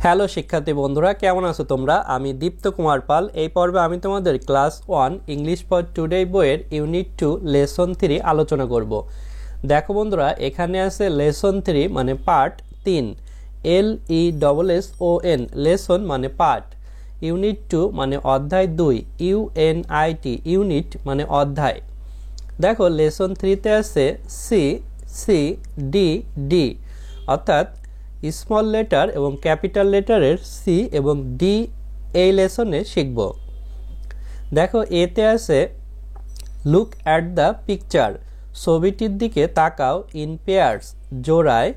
Hello শিক্ষার্থী বন্ধুরা, কেমন আছো তোমরা? আমি দীপ্ত কুমার পাল। এই পর্বে আমি তোমাদের ক্লাস 1 ইংলিশ ফর টুডে বইয়ের ইউনিট 2 লেসন 3 আলোচনা করব। দেখো বন্ধুরা, এখানে আছে লেসন 3 মানে পার্ট 3, LESSON লেসন মানে পার্ট, ইউনিট 2 মানে অধ্যায় 2, UNIT ইউনিট মানে অধ্যায়। দেখো লেসন 3তে আছে CCDD, অর্থাৎ স্মল লেটার এবং ক্যাপিটাল লেটারের সি এবং ডি এই লেসনে শিখব। দেখো এতে আছে লুক অ্যাট দ্য পিকচার, ছবিটির দিকে তাকাও, ইন পেয়ার্স জোড়ায়,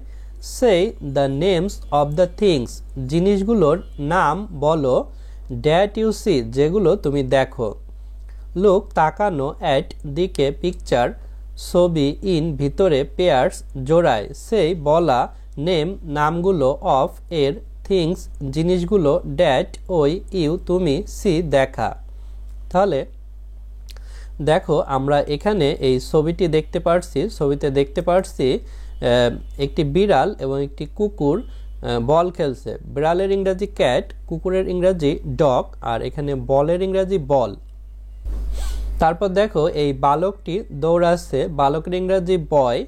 say the names of the things জিনিসগুলোর নাম বলো, দ্যাট ইউ সি যেগুলো তুমি দেখো, লুক তাকানো, অ্যাট দিকে, পিকচার ছবি, ইন ভিতরে, পেয়ার্স জোড়ায়, সেই বলা, নেম নামগুলো, অফ এর, থিংস জিনিসগুলো, ড্যাট ওই, ইউ তুমি, সি দেখা। তাহলে দেখো আমরা এখানে এই ছবিটি দেখতে পারছি, ছবিতে দেখতে পারছি একটি বিড়াল এবং একটি কুকুর বল খেলছে। বিড়ালের ইংরাজি ক্যাট, কুকুরের ইংরাজি ডগ, আর এখানে বলের ইংরাজি বল। তারপর দেখো এই বালকটি দৌড়াচ্ছে, বালকের ইংরাজি বয়।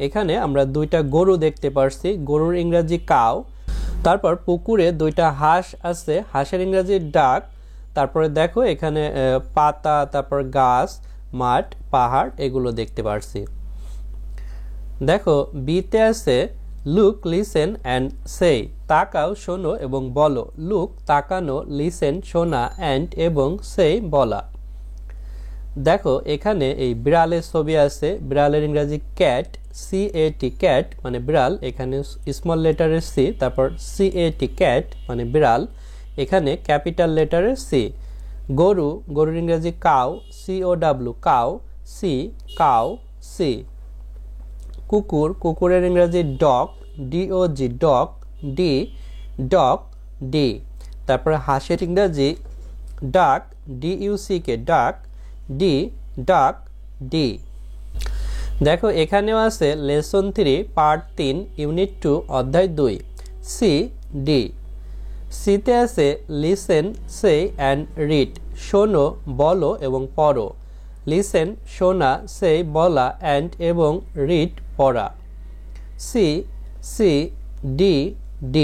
এখানে আমরা দুইটা গরু দেখতে পারছি, গরুর ইংরাজি কাউ। তারপর পুকুরে দুইটা হাঁস আছে, হাঁসের ইংরাজি ডাক। তারপরে দেখো এখানে পাতা, তারপর গাছ, মাঠ, পাহাড় এগুলো দেখতে পারছি। দেখো বিতে আছে লুক, লিসেন অ্যান্ড সে, তাকাও, শোনো এবং বলো। লুক তাকানো, লিসেন শোনা, অ্যান্ড এবং সে বলা। দেখো এখানে এই বিড়ালের ছবি আছে, বিড়ালের ইংরাজি ক্যাট, CAT ক্যাট মানে বিড়াল, এখানে স্মল লেটারের সি, তারপর CAT ক্যাট মানে বিড়াল, এখানে ক্যাপিটাল লেটারের সি। গরু, গরুর ইংরাজি cow, COW cow, C cow, C. কুকুর, কুকুরের ইংরাজি dog, DOG dog, D dog, D. তারপরে হাঁসের ইংরাজি ডাক, DUCK ডাক, ডি ডাক, ডি। দেখো এখানেও আছে লেসন 3 পার্ট 3 ইউনিট 2 অধ্যায় 2, CD। সিতে আছে লিসেন, সে অ্যান্ড রিড, শোনো, বলো এবং পড়ো। লিসেন শোনা, সে বলা, অ্যান্ড এবং রিড পড়া। CCDD।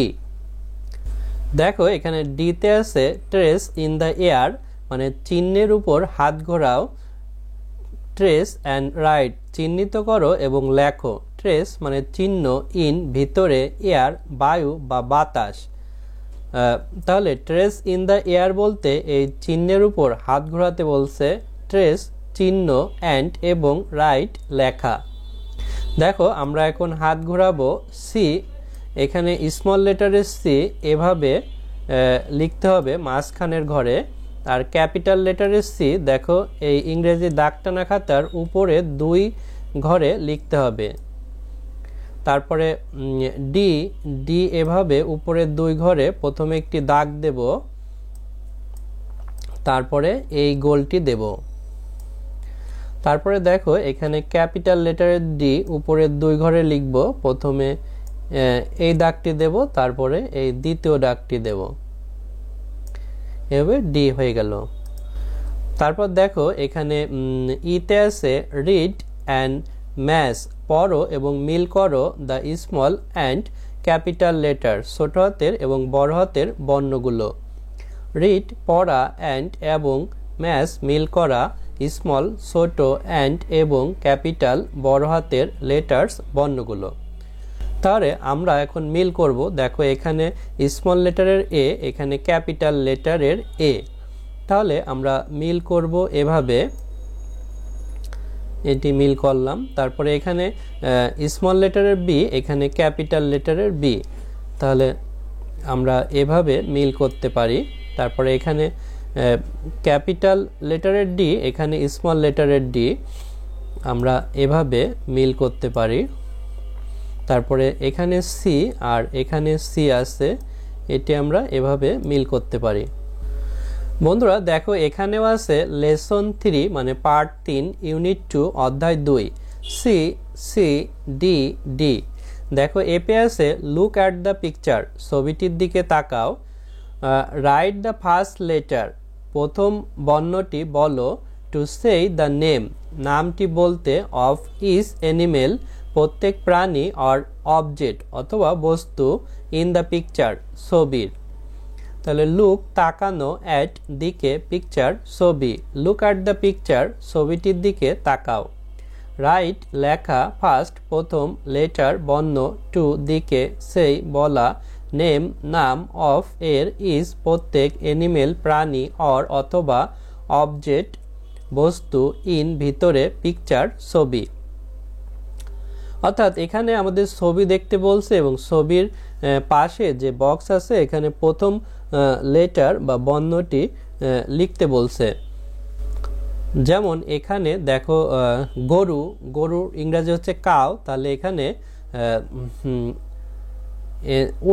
দেখো এখানে ডিতে আছে ট্রেস ইন দ্য এয়ার মানে চিহ্নের উপর হাত ঘোরাও, ট্রেস অ্যান্ড রাইট চিহ্নিত করো এবং লেখো। ট্রেস মানে চিহ্ন, ইন ভিতরে, এয়ার বায়ু বা বাতাস। তাহলে ট্রেস ইন দ্য এয়ার বলতে এই চিহ্নের উপর হাত ঘোরাতে বলছে, ট্রেস চিহ্ন, অ্যান্ড এবং রাইট লেখা। দেখো আমরা এখন হাত ঘোরাবো। সি, এখানে স্মল লেটারের সি এভাবে লিখতে হবে মাঝখানের ঘরে, আর ক্যাপিটাল লেটারের সি দেখো এই ইংরেজি দাগটানা খাতার উপরে 2 ঘরে লিখতে হবে। তারপরে ডি, ডি এভাবে উপরে 2 ঘরে প্রথমে একটি দাগ দেব, তারপরে এই গোলটি দেব। তারপরে দেখো এখানে ক্যাপিটাল লেটারের ডি উপরে 2 ঘরে লিখব, প্রথমে এই দাগটি দেব, তারপরে এই দ্বিতীয় দাগটি দেব, এভাবে ডি হয়ে গেল। তারপর দেখো এখানে ইতে আছে রিড অ্যান্ড ম্যাচ, পড়ো এবং মিল করো the small and capital letter, ছোট হাতের এবং বড় হাতের বর্ণগুলো। রিড পড়া, অ্যান্ড এবং ম্যাচ মিল করা, স্মল ছোট, অ্যান্ড এবং ক্যাপিটাল বড় হাতের লেটার্স বর্ণগুলো। তাহলে আমরা এখন মিল করব। দেখো এখানে স্মল লেটারের এ, এখানে ক্যাপিটাল লেটারের এ। তাহলে আমরা মিল করব এভাবে, এটি মিল করলাম। তারপরে এখানে স্মল লেটারের বি, এখানে ক্যাপিটাল লেটারের বি। তাহলে আমরা এভাবে মিল করতে পারি। তারপরে এখানে ক্যাপিটাল লেটারের ডি, এখানে স্মল লেটারের ডি, আমরা এভাবে মিল করতে পারি। তারপরে এখানে সি আর এখানে সি আছে, এটি আমরা এভাবে মিল করতে পারি। বন্ধুরা দেখো এখানেও আছে লেসন 3 মানে পার্ট 3 ইউনিট 2 অধ্যায় 2, CCDD। দেখো এ পে আছে লুক অ্যাট দ্য পিকচার, ছবিটির দিকে তাকাও। রাইট দ্য ফার্স্ট লেটার, প্রথম বর্ণটি বলো। টু সেই দ্য নেম, নামটি বলতে। অফ ইচ অ্যানিমেল, প্রত্যেক প্রাণী। অর অবজেক্ট, অথবা বস্তু। ইন দ্য পিকচার, ছবির। তাহলে লুক তাকানো, অ্যাট দিকে, পিকচার ছবি। লুক অ্যাট দ্য পিকচার, ছবিটির দিকে তাকাও। রাইট লেখা, ফার্স্ট প্রথম, লেটার বর্ণ, টু দিকে, সেই বলা, নেম নাম, অফ এর, ইজ প্রত্যেক, এনিমেল প্রাণী, অর অথবা, অবজেক্ট বস্তু, ইন ভিতরে, পিকচার ছবি। অর্থাৎ এখানে আমাদের ছবি দেখতে বলছে এবং ছবির পাশে যে বক্স আছে এখানে প্রথম লেটার বা বর্ণটি লিখতে বলছে। যেমন এখানে দেখো গরু, গরুর ইংরাজি হচ্ছে কাউ, তাহলে এখানে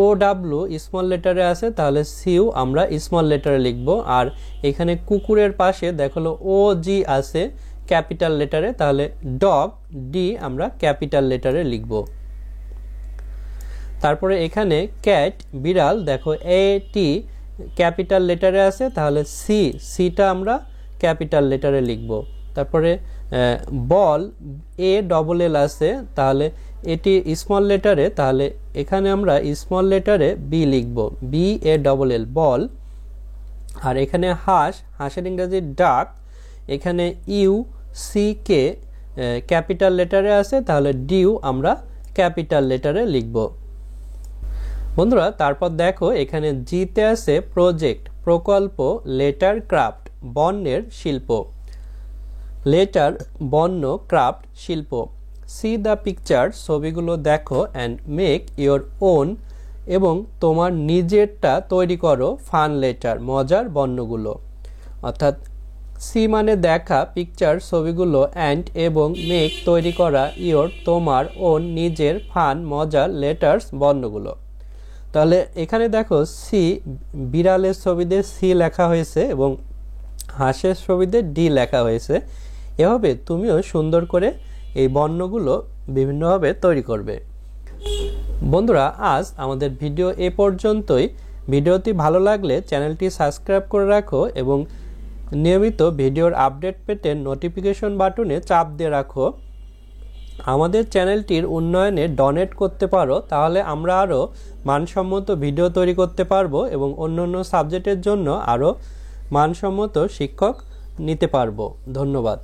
ও ডাব্লু স্মল লেটারে আছে, তাহলে সিউ আমরা স্মল লেটারে লিখব। আর এখানে কুকুরের পাশে দেখো ও জি আছে ক্যাপিটাল লেটারে, তাহলে ডগ ডি আমরা ক্যাপিটাল লেটারে লিখব। তারপরে এখানে ক্যাট বিড়াল, দেখো এ টি ক্যাপিটাল লেটারে আছে, তাহলে সিটা আমরা ক্যাপিটাল লেটারে লিখব। তারপরে বল এ ডবল এল আছে, তাহলে এটি স্মল লেটারে, তাহলে এখানে আমরা স্মল লেটারে বি লিখব, বি এ ডবল এল বল। আর এখানে হাঁস, হাঁসের ইংরেজি ডাক, এখানে ইউ সি কে ক্যাপিটাল লেটারে আছে, তাহলে ডিউ আমরা ক্যাপিটাল লেটারে লিখব। বন্ধুরা তারপর দেখো এখানে জিতে আছে প্রজেক্ট, প্রকল্প, লেটার ক্রাফট, বর্ণের শিল্প। লেটার বর্ণ, ক্রাফট শিল্প। সি দ্য পিকচার, ছবিগুলো দেখো। অ্যান্ড মেক ইয়োর ওন, এবং তোমার নিজেরটা তৈরি করো। ফান লেটার, মজার বর্ণগুলো। অর্থাৎ সি মানে দেখা, পিকচার ছবিগুলো, অ্যান্ড এবং, মেক তৈরি করা, ইয়োর তোমার, ওন নিজের, ফান মজার, লেটার্স বর্ণগুলো। তাহলে এখানে দেখো সি বিড়ালের ছবিতে সি লেখা হয়েছে এবং হাঁসের ছবিতে ডি লেখা হয়েছে। এভাবে তুমিও সুন্দর করে এই বর্ণগুলো বিভিন্নভাবে তৈরি করবে। বন্ধুরা আজ আমাদের ভিডিও এ পর্যন্তই। ভিডিওটি ভালো লাগলে চ্যানেলটি সাবস্ক্রাইব করে রাখো এবং নিয়মিত ভিডিওর আপডেট পেতে নোটিফিকেশন বাটনে চাপ দিয়ে রাখো। আমাদের চ্যানেলটির উন্নয়নে ডোনেট করতে পারো, তাহলে আমরা আরও মানসম্মত ভিডিও তৈরি করতে পারবো এবং অন্যান্য সাবজেক্টের জন্য আরও মানসম্মত শিক্ষক নিতে পারবো। ধন্যবাদ।